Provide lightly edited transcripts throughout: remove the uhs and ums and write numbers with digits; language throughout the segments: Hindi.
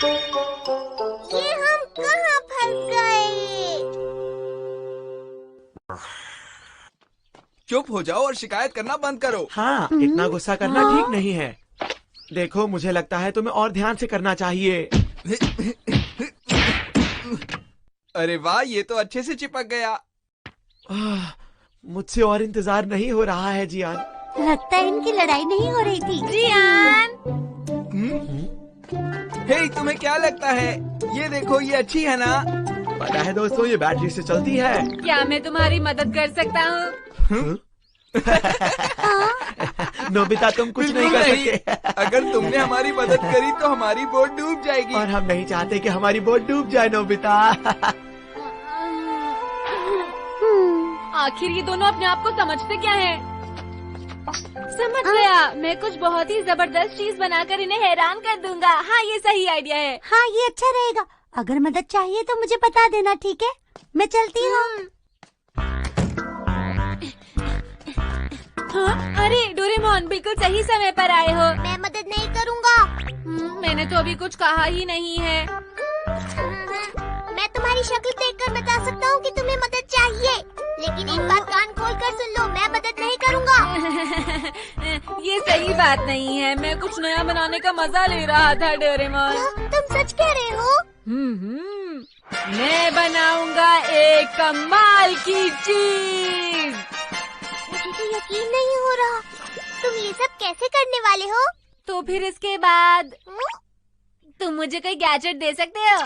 ये हम कहाँ फंस गए? चुप हो जाओ और शिकायत करना बंद करो। हाँ, इतना गुस्सा करना ठीक नहीं है। देखो, मुझे लगता है तुम्हें और ध्यान से करना चाहिए। अरे वाह, ये तो अच्छे से चिपक गया। मुझसे और इंतजार नहीं हो रहा है जियान। लगता है इनकी लड़ाई नहीं हो रही थी। जियान, हे, तुम्हें क्या लगता है? ये देखो, ये अच्छी है ना? पता है दोस्तों, ये बैटरी से चलती है। क्या मैं तुम्हारी मदद कर सकता हूँ? नोबिता, तुम कुछ नहीं बिल्कुल कर नहीं। सकते। अगर तुमने हमारी मदद करी तो हमारी बोट डूब जाएगी। और हम नहीं चाहते कि हमारी बोट डूब जाए नोबिता। आखिर ये दोनों अपने आप को समझते क्या हैं? समझ गया, मैं कुछ बहुत ही जबरदस्त चीज बनाकर इन्हें हैरान कर दूंगा। हाँ, ये सही आइडिया है। हाँ ये अच्छा रहेगा। अगर मदद चाहिए तो मुझे बता देना, ठीक है? मैं चलती हूँ। हाँ, अरे डोरेमोन, बिल्कुल सही समय पर आए हो। मैं मदद नहीं करूँगा। मैंने तो अभी कुछ कहा ही नहीं है। मैं तुम्हारी शक्ल देखकर बता सकता हूँ कि तुम्हें मदद चाहिए, लेकिन एक बात कान खोल कर सुन लो, मैं मदद नहीं करूँगा। ये सही बात नहीं है। मैं कुछ नया बनाने का मजा ले रहा था डोरेमोन। तुम सच कह रहे हो? मैं बनाऊंगा एक कमाल की चीज। मुझे तो यकीन नहीं हो रहा। तुम ये सब कैसे करने वाले हो? तो फिर इसके बाद तुम मुझे कोई गैजेट दे सकते हो?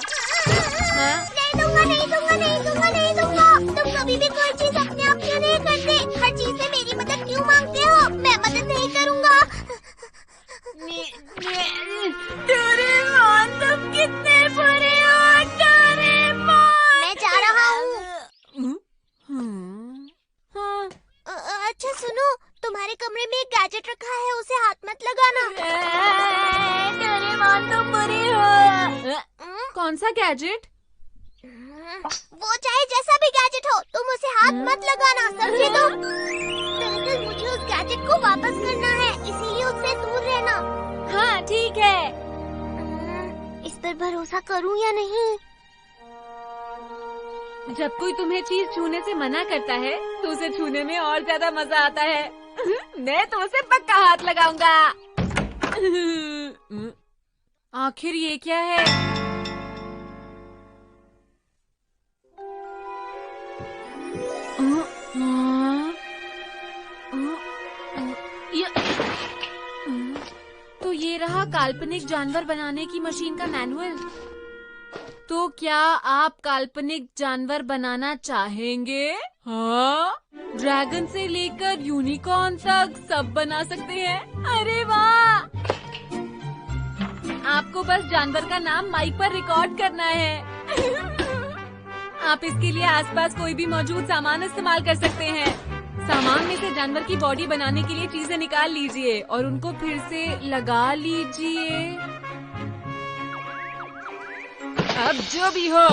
हाँ? नहीं दूंगा, नहीं दूंगा, नहीं दूंगा, नहीं दूंगा। तुम कभी भी कोई चीज अपने आप क्यों नहीं करते? हर चीज से मेरी मदद क्यों मांगते हो? मैं मदद नहीं करूँगा। डोरेमोन, तुम कितने बुरे हो डोरेमोन। मैं जा रहा हूँ। हाँ। अच्छा सुनो, तुम्हारे कमरे में एक गैजेट रखा है, उसे हाथ मत लगाना। डोरेमोन, तुम बुरे हो। कौन सा गैजेट? वो चाहे जैसा भी गैजेट हो, तुम उसे हाथ मत लगाना, समझे तुम? दरअसल मुझे उस गैजेट को वापस करना है, इसीलिए उससे दूर रहना। हाँ, ठीक है। इस पर भरोसा करूं या नहीं? जब कोई तुम्हें चीज छूने से मना करता है तो उसे छूने में और ज्यादा मजा आता है। मैं तो उसे पक्का हाथ लगाऊंगा। आखिर ये क्या है? तो ये रहा काल्पनिक जानवर बनाने की मशीन का मैनुअल। तो क्या आप काल्पनिक जानवर बनाना चाहेंगे? हाँ, ड्रैगन से लेकर यूनिकॉर्न तक सब बना सकते हैं। अरे वाह! आपको बस जानवर का नाम माइक पर रिकॉर्ड करना है। आप इसके लिए आसपास कोई भी मौजूद सामान इस्तेमाल कर सकते हैं। सामान में से जानवर की बॉडी बनाने के लिए चीजें निकाल लीजिए और उनको फिर से लगा लीजिए। अब जो भी हो,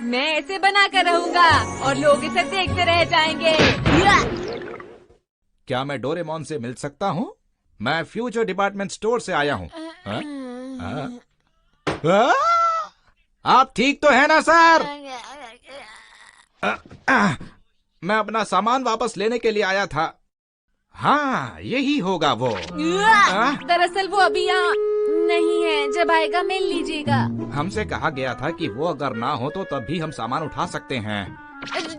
मैं ऐसे बना कर रहूंगा और लोग इसे देखते रह जाएंगे। क्या मैं डोरेमोन से मिल सकता हूँ? मैं फ्यूचर डिपार्टमेंट स्टोर से आया हूँ। आप ठीक तो है ना सर? मैं अपना सामान वापस लेने के लिए आया था। हाँ, यही होगा वो। दरअसल वो अभी यहाँ नहीं है, जब आएगा मिल लीजिएगा। हमसे कहा गया था कि वो अगर ना हो तो तभी हम सामान उठा सकते हैं।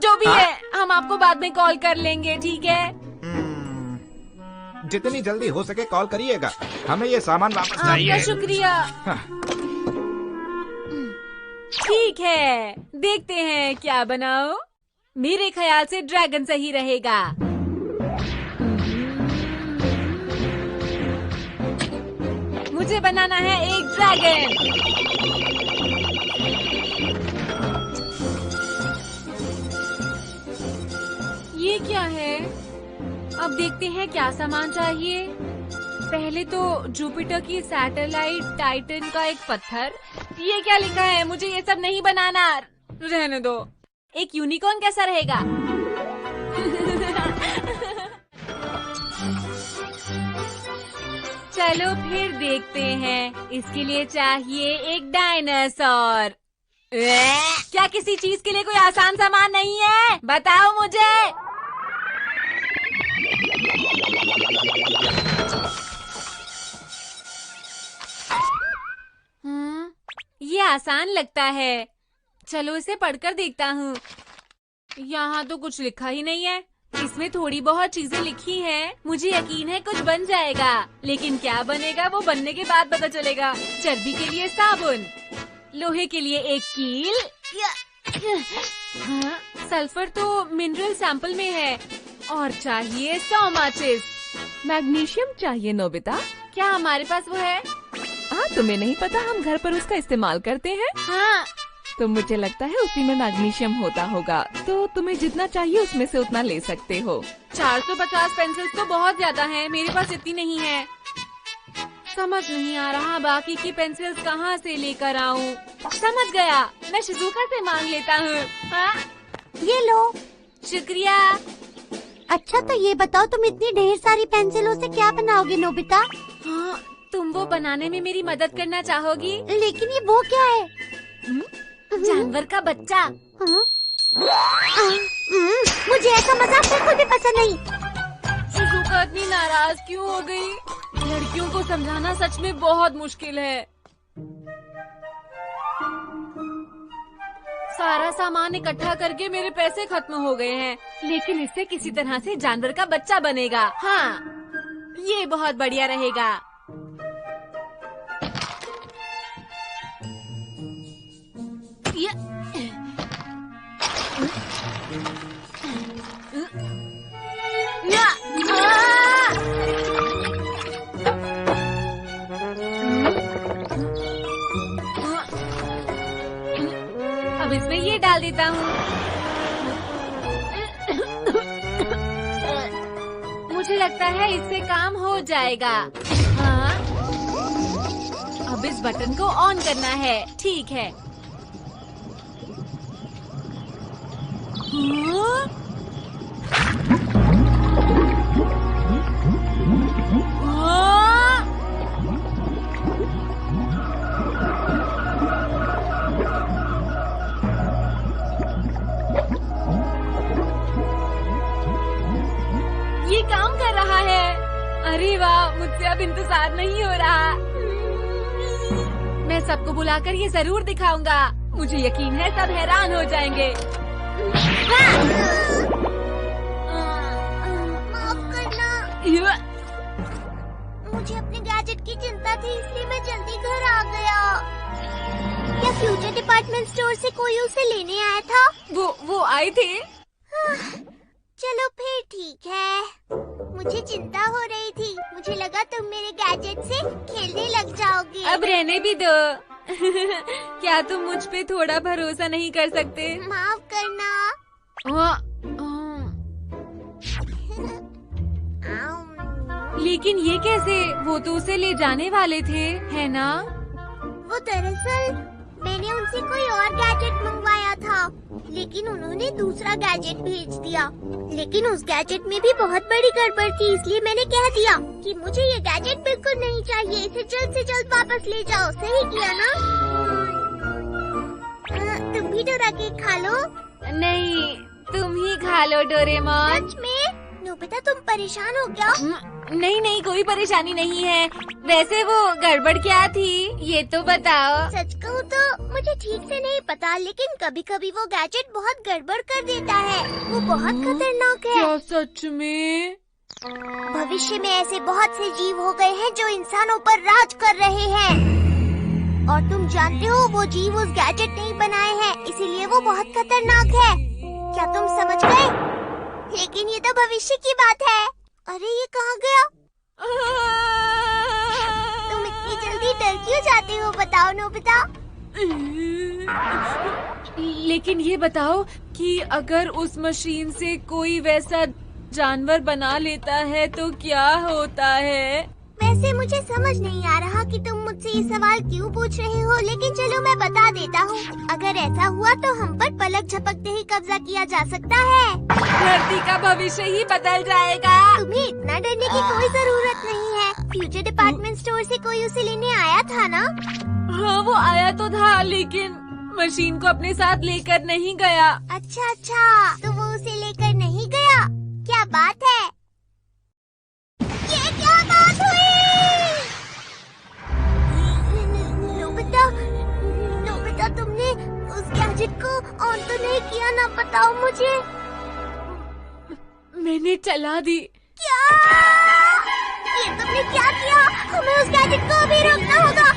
जो भी है, हम आपको बाद में कॉल कर लेंगे, ठीक है? जितनी जल्दी हो सके कॉल करिएगा। हमें ये सामान वापस आपका चाहिए। शुक्रिया। ठीक है, देखते हैं क्या बनाओ। मेरे ख्याल से ड्रैगन सही रहेगा। मुझे बनाना है एक ड्रैगन। ये क्या है? अब देखते हैं क्या सामान चाहिए। पहले तो जुपिटर की सैटेलाइट टाइटन का एक पत्थर। ये क्या लिखा है? मुझे ये सब नहीं बनाना, रहने दो। एक यूनिकॉर्न कैसा रहेगा? चलो फिर देखते हैं। इसके लिए चाहिए एक डायनासोर। क्या किसी चीज के लिए कोई आसान सामान नहीं है? बताओ मुझे। ये आसान लगता है। चलो इसे पढ़कर देखता हूँ। यहाँ तो कुछ लिखा ही नहीं है। इसमें थोड़ी बहुत चीजें लिखी हैं। मुझे यकीन है कुछ बन जाएगा, लेकिन क्या बनेगा वो बनने के बाद पता चलेगा। चर्बी के लिए साबुन, लोहे के लिए एक कील। हाँ, सल्फर तो मिनरल सैंपल में है और चाहिए 100 माचिस। मैग्नीशियम चाहिए नोबिता। क्या हमारे पास वो है? हाँ, तुम्हें नहीं पता हम घर पर उसका इस्तेमाल करते हैं। हाँ। तो मुझे लगता है उसी में मैग्नीशियम होता होगा, तो तुम्हें जितना चाहिए उसमें से उतना ले सकते हो। 450 पेंसिल्स तो बहुत ज्यादा हैं। मेरे पास इतनी नहीं है। समझ नहीं आ रहा बाकी की पेंसिल्स कहाँ से लेकर आऊँ। समझ गया, मैं शिजुका से मांग लेता हूँ। हाँ? ये लो। शुक्रिया। अच्छा तो ये बताओ, तुम इतनी ढेर सारी पेंसिलों से क्या बनाओगे नोबिता? हाँ, तुम वो बनाने में मेरी मदद करना चाहोगी? लेकिन ये वो क्या है? जानवर का बच्चा। मुझे ऐसा मजाक बिल्कुल भी पसंद नहीं। शिजुका इतनी नाराज क्यों हो गई? लड़कियों को समझाना सच में बहुत मुश्किल है। सारा सामान इकट्ठा करके मेरे पैसे खत्म हो गए हैं, लेकिन इससे किसी तरह से जानवर का बच्चा बनेगा। हाँ, ये बहुत बढ़िया रहेगा। अब इसमें ये डाल देता हूँ। मुझे लगता है इससे काम हो जाएगा। हाँ, अब इस बटन को ऑन करना है। ठीक है। हाँ? हाँ? ये काम कर रहा है। अरे वाह, मुझसे अब इंतजार नहीं हो रहा। मैं सबको बुलाकर ये जरूर दिखाऊंगा। मुझे यकीन है सब हैरान हो जाएंगे। माफ करना, मुझे अपने गैजेट की चिंता थी, इसलिए मैं जल्दी घर आ गया। क्या फ्यूचर डिपार्टमेंट स्टोर से कोई उसे लेने आया था? वो आए थे। चलो फिर ठीक है। मुझे चिंता हो रही थी। मुझे लगा तुम मेरे गैजेट से खेलने लग जाओगे। अब रहने भी दो। क्या तुम मुझ पे थोड़ा भरोसा नहीं कर सकते? माफ करना। लेकिन ये कैसे? वो तो उसे ले जाने वाले थे, है ना? वो दरअसल मैंने उनसे कोई और गैजेट मंगवाया था, लेकिन उन्होंने दूसरा गैजेट भेज दिया। लेकिन उस गैजेट में भी बहुत बड़ी गड़बड़ थी, इसलिए मैंने कह दिया कि मुझे ये गैजेट बिल्कुल नहीं चाहिए, इसे जल्द से जल्द वापस ले जाओ। सही किया ना? तुम भी डोरा केक खा लो। नहीं, तुम ही खा लो डोरेमोन। सच में? नोबिता तुम परेशान हो क्या? नहीं, कोई परेशानी नहीं है। वैसे वो गड़बड़ क्या थी, ये तो बताओ। सच कहूँ तो मुझे ठीक से नहीं पता, लेकिन कभी कभी वो गैजेट बहुत गड़बड़ कर देता है। वो बहुत खतरनाक है। क्या सच में? भविष्य में ऐसे बहुत से जीव हो गए हैं जो इंसानों पर राज कर रहे हैं, और तुम जानते हो वो जीव उस गैजेट नहीं बनाए हैं, इसीलिए वो बहुत खतरनाक है। क्या तुम समझ गए? लेकिन ये तो भविष्य की बात है। अरे ये कहाँ गया? तुम इतनी जल्दी डर क्यों जाते हो, बताओ नोबिता? लेकिन ये बताओ कि अगर उस मशीन से कोई वैसा जानवर बना लेता है तो क्या होता है? वैसे मुझे समझ नहीं आ रहा कि तुम मुझसे ये सवाल क्यों पूछ रहे हो, लेकिन चलो मैं बता देता हूँ। अगर ऐसा हुआ तो हम पर पलक झपकते ही कब्जा किया जा सकता है। धरती का भविष्य ही बदल जाएगा। तुम्हें इतना डरने की कोई जरूरत नहीं है। फ्यूचर डिपार्टमेंट स्टोर से कोई उसे लेने आया था ना? हाँ वो आया तो था, लेकिन मशीन को अपने साथ लेकर नहीं गया। अच्छा अच्छा, तो वो उसे लेकर नहीं गया। क्या बात है? ये क्या बात हुई? नोबिता, नोबिता तुमने उस गैजेट को ऑन तो नहीं किया ना? बताओ मुझे। मैंने चला दी। क्या? ये तुमने क्या किया? हमें उस गैजेट को अभी रोकना होगा।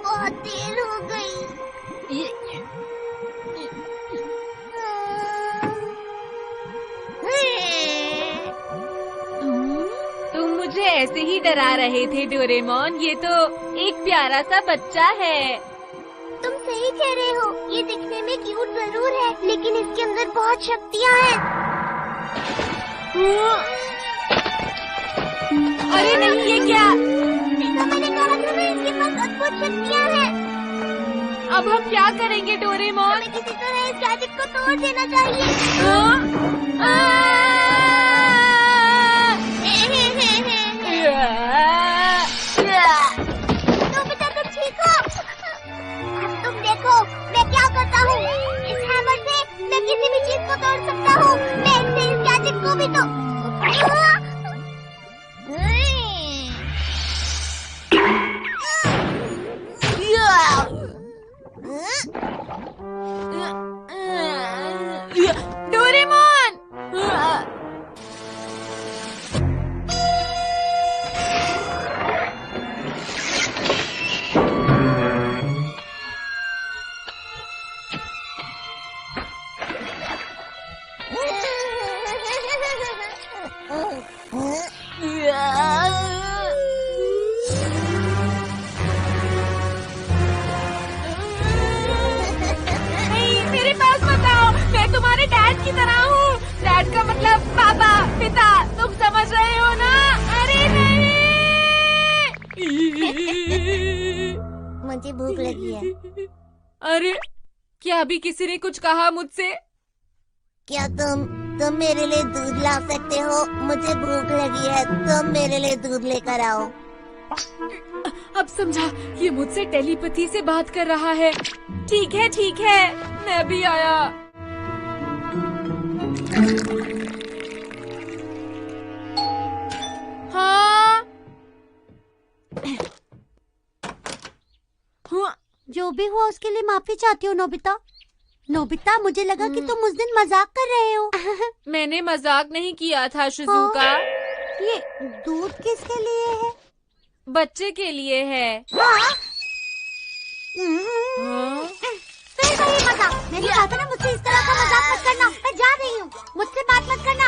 बहुत देर हो गई। तुम मुझे ऐसे ही डरा रहे थे डोरेमोन, ये तो एक प्यारा सा बच्चा है। तुम सही कह रहे हो, ये दिखने में क्यूट जरूर है, लेकिन इसके अंदर बहुत शक्तियाँ हैं। अरे नहीं, ये क्या? तो मैंने कहा था ना, इसके पास अद्भुत शक्तियाँ हैं। अब हम क्या करेंगे डोरेमोन? हमें किसी तरह इस गैजेट को तोड़ देना चाहिए। नोबिता तुम ठीक हो? तुम देखो मैं क्या करता हूँ। इस हैमर से मैं किसी भी चीज को तोड़ सकता हूँ। मैं इससे इस गैजेट को भी तो डोरेमोन! नहीं, मेरे पास मत आओ, मैं तुम्हारे डैड की तरह हूँ। डैड का मतलब पापा, पिता, तुम समझ रहे हो ना? अरे नहीं! मुझे भूख लगी है। अरे क्या अभी किसी ने कुछ कहा मुझसे? क्या तुम मेरे लिए दूध ला सकते हो? मुझे भूख लगी है, तुम मेरे लिए दूध लेकर आओ। अब समझा, ये मुझसे टेलीपैथी से बात कर रहा है। ठीक है, मैं भी आया। हाँ? जो भी हुआ उसके लिए माफी चाहती हूँ नोबिता। नोबिता, मुझे लगा कि तुम उस दिन मजाक कर रहे हो। मैंने मजाक नहीं किया था शिजुका। ये दूध किसके लिए है? बच्चे के लिए है। हाँ? हाँ? फिर वही मजाक। मैंने कहा था ना, मुझसे इस तरह का मजाक मत करना। मैं जा रही हूँ, मुझसे बात मत करना।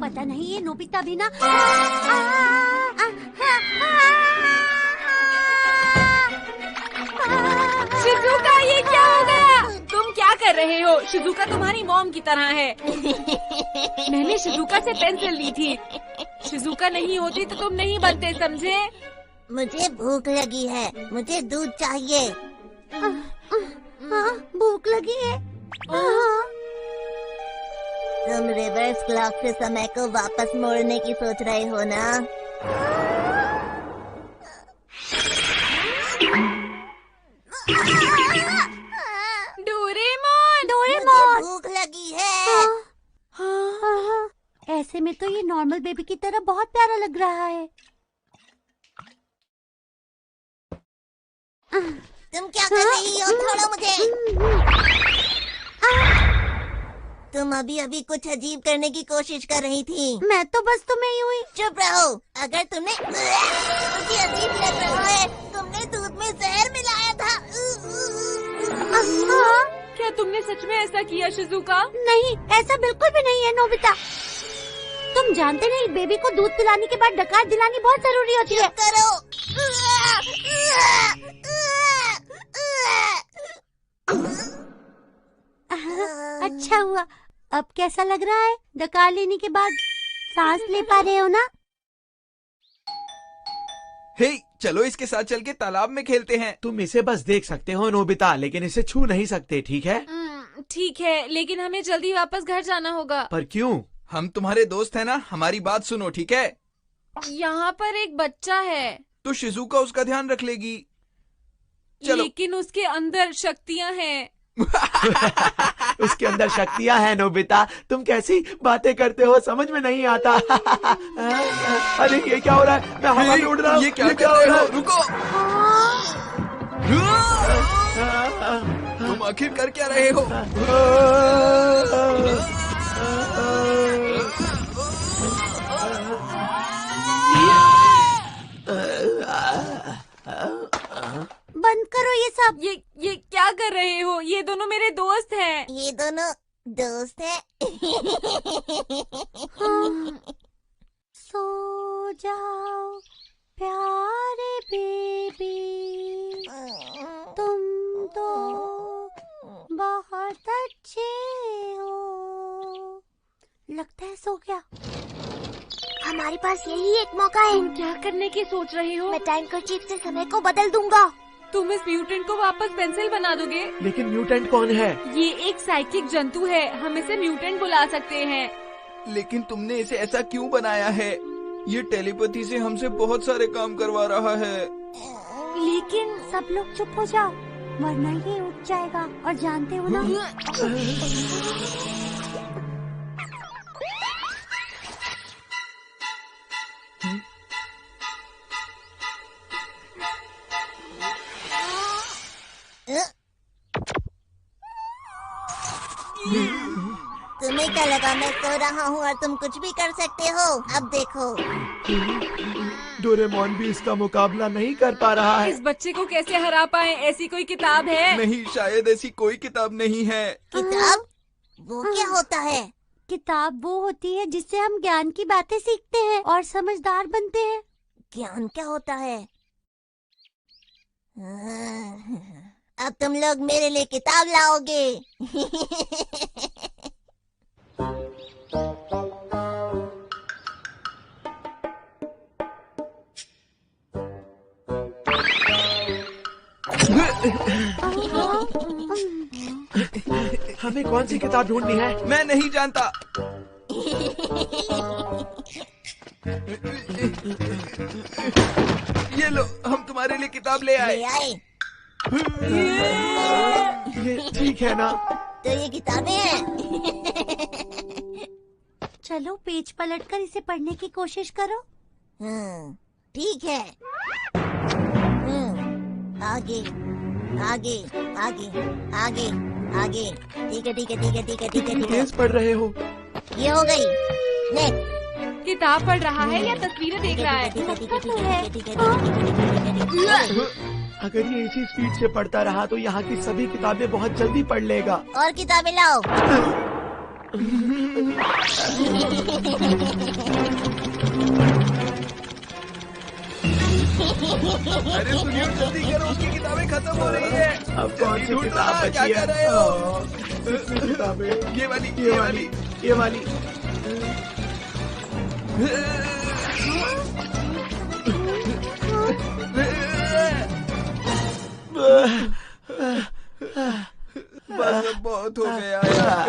पता नहीं ये नोबिता भी ना। शिजुका, ये क्या हो गया? तुम क्या कर रहे हो? शिजुका तुम्हारी मॉम की तरह है। मैंने शिजुका से पेंसिल ली थी। शिजुका नहीं होती तो तुम नहीं बनते, समझे? मुझे भूख लगी है, मुझे दूध चाहिए। भूख लगी है। तुम रिवर्स क्लॉक से समय को वापस मोड़ने की सोच रहे हो ना? डोरेमोन! मुझे भूख लगी है। ऐसे में तो ये नॉर्मल बेबी की तरह बहुत प्यारा लग रहा है। तुम क्या कर रही हो? छोड़ो मुझे। तुम अभी कुछ अजीब करने की कोशिश कर रही थी। मैं तो बस तुम्हें यूं ही। चुप रहो। अगर तुमने मुझे अजीब लग रहा है, तुमने दूध में जहर मिलाया था। क्या तुमने सच में ऐसा किया शिजुका? नहीं, ऐसा बिल्कुल भी नहीं है नोबिता। तुम जानते नहीं, बेबी को दूध पिलाने के बाद डकार दिलानी बहुत जरूरी होती है। करो। अच्छा हुआ, अब कैसा लग रहा है? डकार लेने के बाद सांस ले पा रहे हो ना? हे, चलो इसके साथ चल के तालाब में खेलते हैं। तुम इसे बस देख सकते हो नोबिता, लेकिन इसे छू नहीं सकते, ठीक है? ठीक है, लेकिन हमें जल्दी वापस घर जाना होगा। पर क्यों? हम तुम्हारे दोस्त हैं ना, हमारी बात सुनो, ठीक है? यहाँ पर एक बच्चा है। तो शिजुका उसका ध्यान रख लेगी। चलो। लेकिन उसके अंदर शक्तियाँ हैं। उसके अंदर शक्तियाँ हैं नोबिता, तुम कैसी बातें करते हो, समझ में नहीं आता। अरे ये क्या हो रहा है? मैं हवा में उड़ रहा हूँ। ये क्या कर रहे हो? रुको। तुम आखिर कर क्या रहे हो? बंद करो ये सब। ये क्या कर रहे हो? ये दोनों मेरे दोस्त हैं। ये दोनों दोस्त हैं। सो जाओ प्यारे बेबी, तुम तो बहुत अच्छे हो। लगता है सो गया। हमारे पास यही एक मौका है। तुम क्या करने की सोच रहे हो? मैं टाइम कर्चीफ से समय को बदल दूंगा। तुम इस म्यूटेंट को वापस पेंसिल बना दोगे? लेकिन म्यूटेंट कौन है? ये एक साइकिक जंतु है, हम इसे म्यूटेंट बुला सकते हैं। लेकिन तुमने इसे ऐसा क्यों बनाया है? ये टेलीपैथी से हमसे बहुत सारे काम करवा रहा है। लेकिन सब लोग चुप हो जाओ, वरना ये उठ जाएगा, और जानते हो ना। तुम्हें क्या लगा मैं सो रहा हूँ और तुम कुछ भी कर सकते हो? अब देखो। डोरेमोन भी इसका मुकाबला नहीं कर पा रहा है। इस बच्चे को कैसे हरा पाए? ऐसी कोई किताब है? नहीं, शायद ऐसी कोई किताब नहीं है। किताब? वो क्या होता है? किताब वो होती है जिससे हम ज्ञान की बातें सीखते हैं और समझदार बनते हैं। ज्ञान क्या होता है? अब तुम लोग मेरे लिए किताब लाओगे। हमें कौन सी किताब ढूंढनी है? मैं नहीं जानता। ये लो, हम तुम्हारे लिए किताब ले आए। ले आए? ये ठीक है ना? तो ये किताबें हैं। चलो पेज पलटकर इसे पढ़ने की कोशिश करो। ठीक है। आगे आगे आगे आगे आगे। ठीक है ठीक है ठीक है ठीक है ठीक है ठीक है। तेज पढ़ रहे हो। ये हो गई। नेक्स्ट। किताब पढ़ रहा है या तस्वीरें देख रहा है? अगर ये इसी स्पीड से पढ़ता रहा तो यहाँ की सभी किताबें बहुत जल्दी पढ़ लेगा। और किताबें लाओ। अरे सुनियो, जल्दी करो, उसकी किताबें खत्म हो रही है। अब कौन सी किताब क्या बची कर है? रहे हो? कितनी किताबें? ये वाली, ये वाली, ये वाली। बस अब बहुत हो गया यार।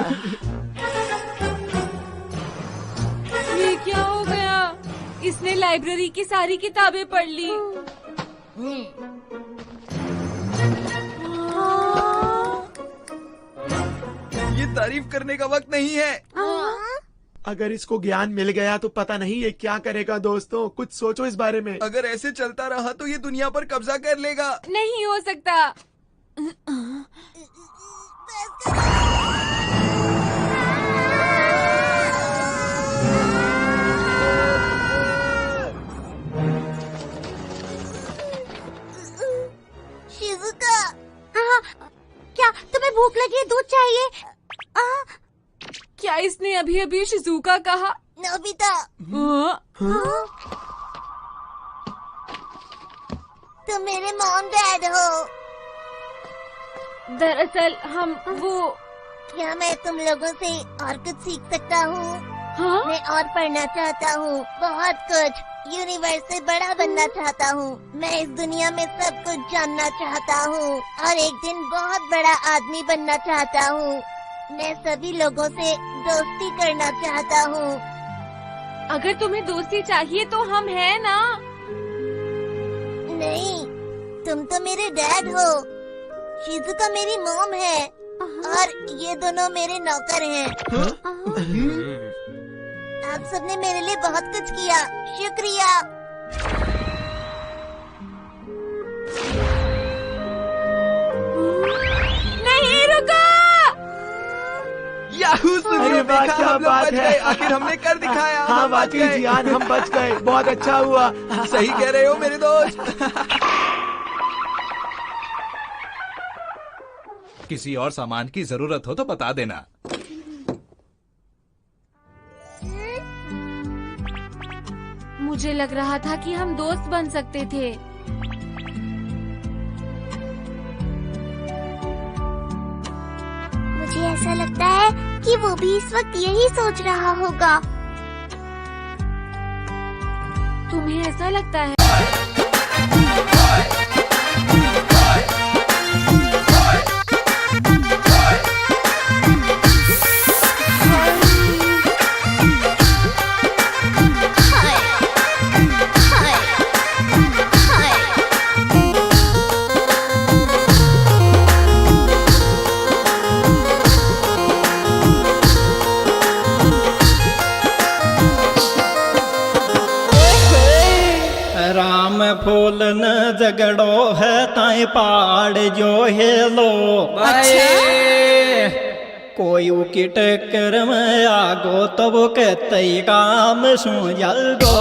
ये क्या हो गया? इसने लाइब्रेरी की सारी किताबें पढ़ ली। ये तारीफ करने का वक्त नहीं है। अगर इसको ज्ञान मिल गया तो पता नहीं ये क्या करेगा। दोस्तों, कुछ सोचो इस बारे में। अगर ऐसे चलता रहा तो ये दुनिया पर कब्जा कर लेगा। नहीं हो सकता। शिजुका। क्या तुम्हें भूख लगी है? दूध चाहिए? क्या इसने अभी अभी शिजुका कहा? नोबिता। तुम मेरे मॉम डैड हो। दरअसल हम वो क्या मैं तुम लोगों से और कुछ सीख सकता हूँ? हाँ? मैं और पढ़ना चाहता हूँ, बहुत कुछ। यूनिवर्स से बड़ा बनना चाहता हूँ। मैं इस दुनिया में सब कुछ जानना चाहता हूँ और एक दिन बहुत बड़ा आदमी बनना चाहता हूँ। मैं सभी लोगों से दोस्ती करना चाहता हूँ। अगर तुम्हें दोस्ती चाहिए तो हम हैं ना। नहीं, तुम तो मेरे डैड हो। शिजुका मेरी मॉम है और ये दोनों मेरे नौकर हैं। आप सबने मेरे लिए बहुत कुछ किया, शुक्रिया। नहीं, रुको। याहू सुनियो, अरे वाह, देखा, क्या हम लोग बात बच है। गए। आखिर हमने कर दिखाया। हाँ हम बच वाकई गए। जियान, हम बच गए, बहुत अच्छा हुआ। सही कह रहे हो मेरे दोस्त। किसी और सामान की जरूरत हो तो बता देना। मुझे लग रहा था कि हम दोस्त बन सकते थे। मुझे ऐसा लगता है कि वो भी इस वक्त यही सोच रहा होगा। तुम्हें ऐसा लगता है? राम फूल न झगड़ो है ताई पहाड़ जो है लो। कोई की टक्कर में आगो तब कहते काम सो जागो,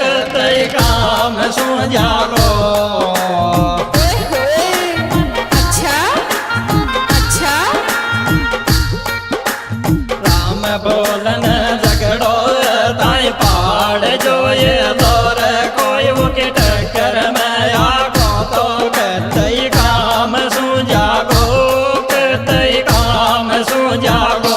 कहते काम सो जागो। राम बोल न झगड़ो ताई पहाड़ जो ये दौर, कोई के टक्कर में आगो तो कहते काम सो जागो, कहते काम सो जागो।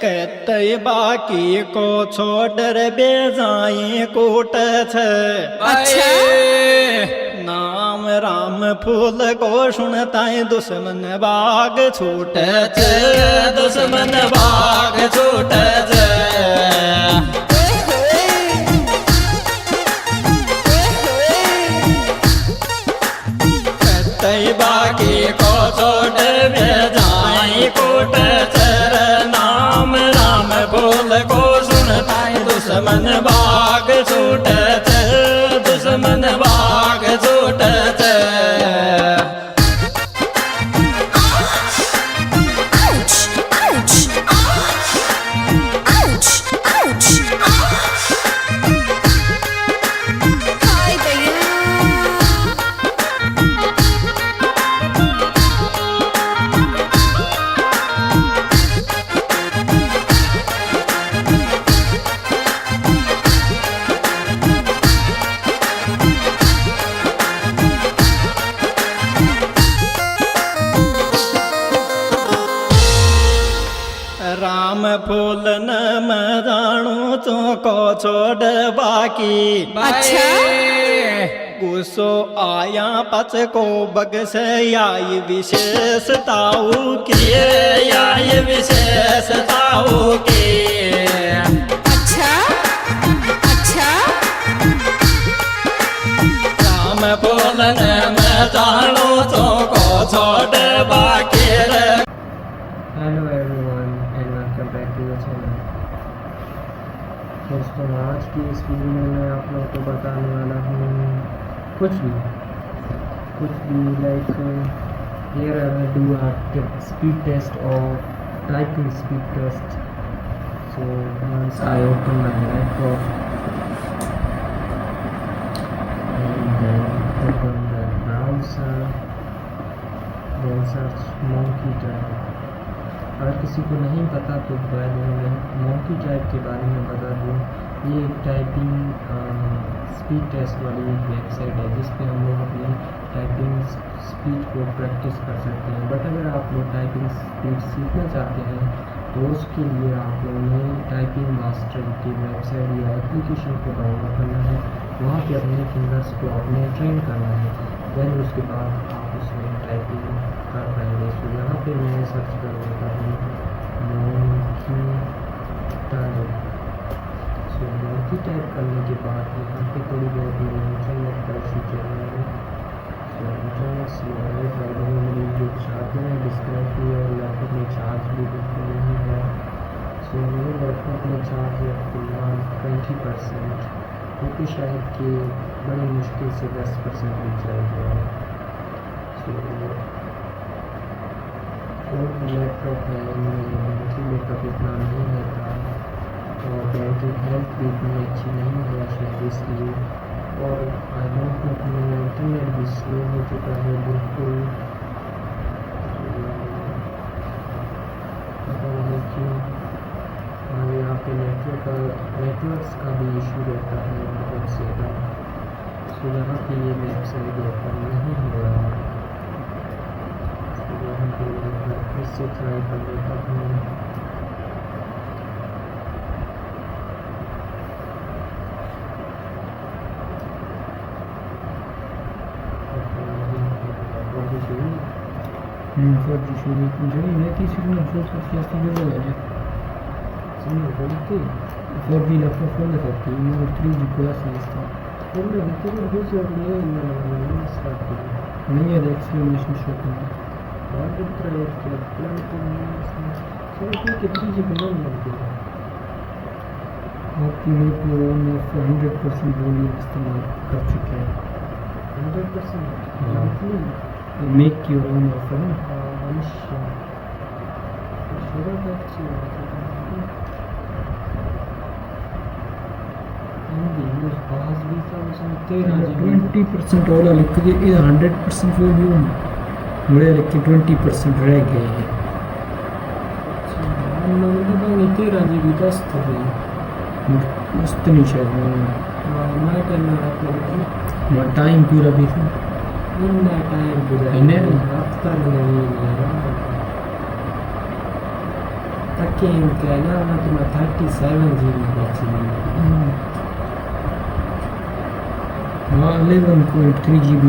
कहते बाकी को छोड़ बेजाई कूट छे। नाम राम फूल को सुनता दुश्मन बाग छूट छे, दुश्मन बाग छूट छे। कहते बाकी को छोड़ बेजाई कूट छे। नाम राम बोल को सुनता दुश्मन बाग छूट छे, दुश्मन बाग छूट छे। राम फूल न मराणू तो को छोड़ बाकी। गुस्सो आया पच को बग से आई विशेषताओं की, आई विशेषताओं की। राम फूल न मराणू तो को छोड़ बाकी। Hello everyone and welcome back to the channel. दोस्तों, आज की इस वीडियो में मैं आप लोगों को बताने वाला हूँ कुछ भी like Here I will do a speed test of typing speed test. So once I open my laptop and then open the browser, then search monkey type. अगर किसी को नहीं पता तो मैं monkey type के बारे में बता दूँ। ये एक टाइपिंग स्पीड टेस्ट वाली वेबसाइट है जिस पे हम लोग अपनी टाइपिंग स्पीड को प्रैक्टिस कर सकते हैं। बट अगर आप लोग टाइपिंग स्पीड सीखना चाहते हैं तो उसके लिए आप लोगों ने टाइपिंग मास्टर की वेबसाइट या एप्लीकेशन को डाउनलोड करना है। वहाँ पे अपने फिंगर्स को अपने ट्रेन करना है। देन उसके बाद आप उसमें टाइपिंग कर पाएंगे। तो यहाँ पे मैं सर्च कर देता हूँ मोंकी टाइप। सो मोंकी टाइप करने के बाद यहाँ पे थोड़ी बहुत मेरी इंटरनेट का इशू चल रहा है। सो इंटरनेट स्लो है। फायदे में मेरी जो चार्जर है डिस्कनेक्ट हुई है और लैपटॉप में चार्ज भी बिल्कुल नहीं है। सो मेरे लैपटॉप में चार्ज है फिलहाल 20%, क्योंकि शायद कि बड़ी मुश्किल से 10% भी चल गया है। सो और लैपटॉप है मेरी बैटरी बैकअप इतना नहीं रहता और बैटरी हेल्थ भी इतनी अच्छी नहीं है शायद इसलिए। और आई डोंट नो कि मेरा इंटरनेट भी स्लो हो चुका है बिल्कुल। पता नहीं क्यों। और यहाँ पे नेटवर्क्स का भी इशू रहता है बहुत ज़्यादा। तो यहाँ पे ये वेबसाइट ओपन नहीं हो रहा है। तो यहाँ पे मैं फिर से ट्राई कर लेता हूँ। Forgi शुरू मैं तीसरी में फोकस किया जो है समझ गए 4G लैपटॉप फोन करती है और 3G प्लस है इसका फोन में कितने यूज हो रही है स्टार्ट की नहीं है एक्सप्लेनेशन शो करना और दूसरा एक प्लान को सर कि 3G पे नहीं मिलती है आपकी वीडियो में 100% वॉल्यूम इस्तेमाल कर चुके हैं 100% make your own offer twenty percent वाला लिख के 100% वॉल्यूम मुझे लिख के 20% रह गए हैं 13 GB 10 तो है मस्त नहीं शायद टाइम पूरा भी था टाइम पूरा हफ्ता नहीं तक कहना मैं 37 GB बची हाँ 11.3 GB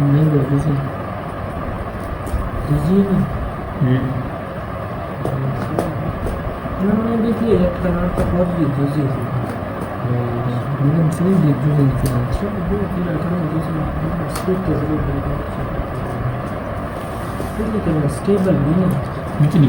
नहीं जैसे मैंने देखिए एक तरह का बहुत भी जैसे मैंने सही देख जो नहीं सब दो फिर करना जैसे स्पीड के जरिए लेकिन स्टेबल भी नहीं निकली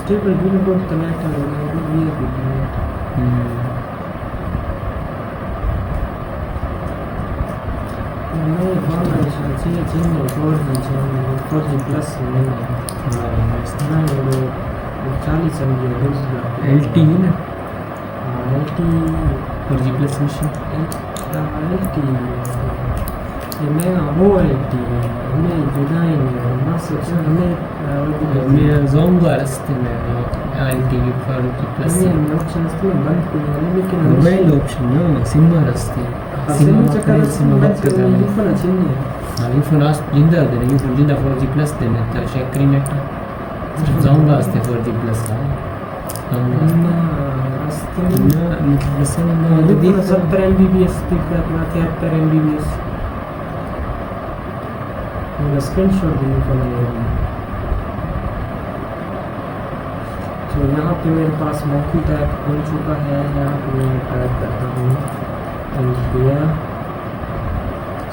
स्टेबल भी नहीं बहुत कनेक्ट है ये भी मैं फाउंडेशन से चीज़ फोर जी प्लस नहीं है इस तरह वो 40 समझिए LT ना LT 4G plus machine LT ये मैं वो LT हमें जुदा ही नहीं बस हमें जोंगा रास्ते में LT 4G प्लस ऑप्शन में बंद किया लेकिन मोबाइल ऑप्शन ना सिम रास्ते iPhone आज जिंदा दे रही है जिंदा 4G प्लस देने तो शेकरी नेट जाऊंगा आस्ते 4G प्लस का मतलब 70 MBPS दिखता है 73 MBPS मेरा स्क्रीनशॉट देने को नहीं तो यहाँ पे मेरे पास मौखी टाइप खुल चुका है। यहाँ पे मैं टाइप करता हूँ इंडिया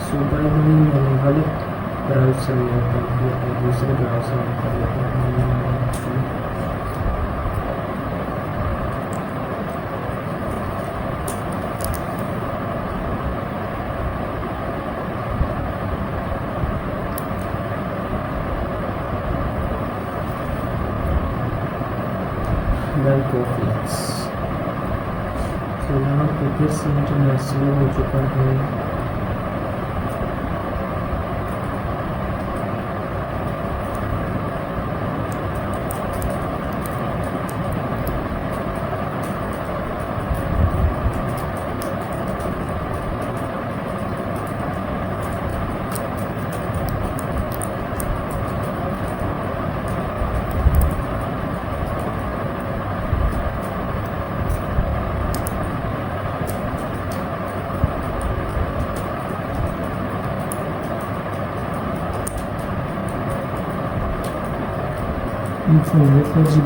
सुबह में मैंने गलत ब्राउज़र में ओपन किया है दूसरे ब्राउज़र में कर लेता हूँ गल्फ ऑफिस। तो यहाँ पे फिर से इंटरनेट स्लो हो चुका है।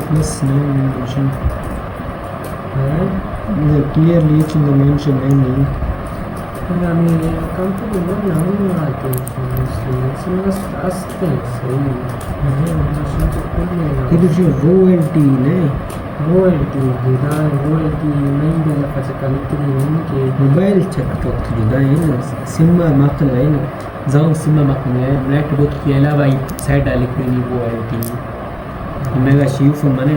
Plus name version. Clearly it's in the mention ending. I mean, company not knowing what it's it is your royalty, ne? Royalty, royalty नहीं देना पड़ता कलेक्टर नहीं के मोबाइल चेक तो जुदा है ना सिम मार्क है ना जाओ सिम मार्क है ब्लैक बोर्ड के अलावा साइड डाले कोई नहीं royalty मेगा शिव फॉर्म है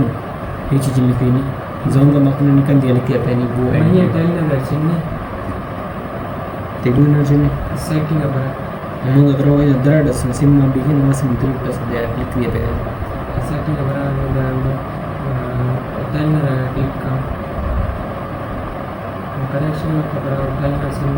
ये चीज़ लिखी नहीं जाऊंगा मार्क निकल दिया लिखी है पहनी वो है ये टेलर वर्जन ने तेलुगु वर्जन सेटिंग अब हम अगर वो इधर डस सिम में भी ना सिम तो बस दे क्लिक किया पे सेटिंग अब टेलर क्लिक का कनेक्शन में खबर टेलर सिम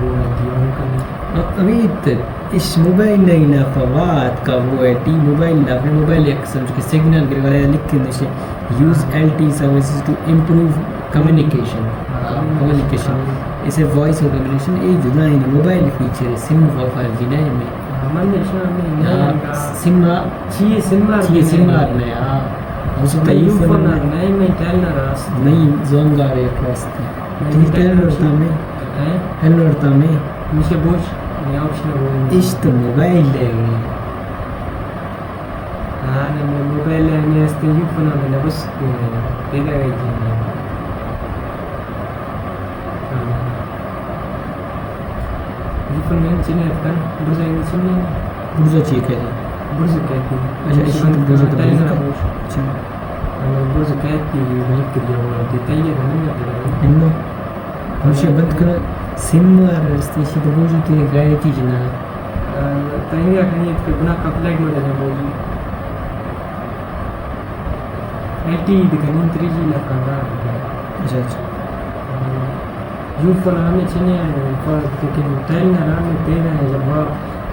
वो है जीवन का अभी इस मोबाइल ला फवाद का वो है टी मोबाइल अपने मोबाइल एक समझ के सिग्नल के वाले लिख के नीचे use LT services to improve communication इसे वॉइस और कम्युनिकेशन ये जुदा है मोबाइल फीचर है सिम फॉर जीना में हमने सिम सिम में उसका यूफोन नहीं मैं टेलर नहीं जोंगा रे रास्ते हेलो में मुझे बोझ ये ऑप्शन है इस तो मोबाइल लेंगे हाँ मैं मोबाइल लेने इसके यूफोन में बस तेरा है जी यूफोन में चीनी है बुर्जा ये चीनी बुर्जा चीक है बुर्जा कहती अच्छा इस बुर्जा तो अच्छा बुर्जा कहती है कि ये वो डिटेल नहीं है इन्नो मुझे बंद कर सिम और स्टेशन तो बोझ के गए थी जना तैयार करनी है बिना अपलाइड में देना बोझ एटी दिखानी 3G लगा रहा अच्छा यू पर हमें चने पर लेकिन टाइम ना हमें तेरा है जब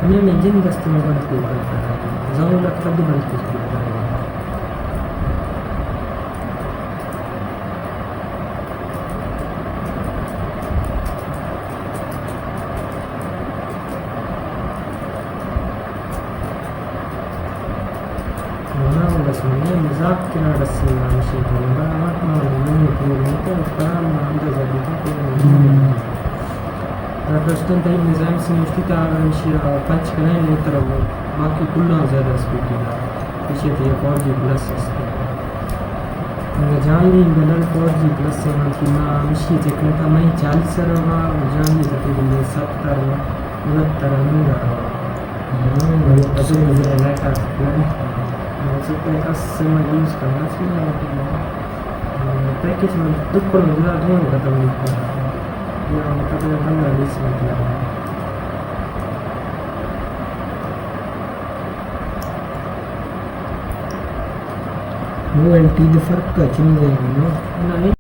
हमें में जिन दस्ते में बंद कर रहा है जाओ लगता भी बंद कर रहा है मजाक के ना रस्सी मानसी बोलना मत मानो नहीं तो काम आंदा जाती है प्रश्न तय निजाम से निश्चित आंशिरा पंच करने नहीं तरह बाकी कुल्ला ज़्यादा स्पीड है पीछे तो 4G प्लस है मैं जान ली बदल 4G प्लस से ना कि माँ मिशी जिक्र था मैं 40 सरवा जान ली तो मैं 70 नहीं रहा वो पता मुझे लाइट आ मुझे कस्टमर यूज़ करना चाहिए पैकेज में दुख पर मुझे ढूंढ खत्म नहीं कर या मतलब बंदा लिस्ट में किया वो एलटी द फर्क का चिन्ह है ना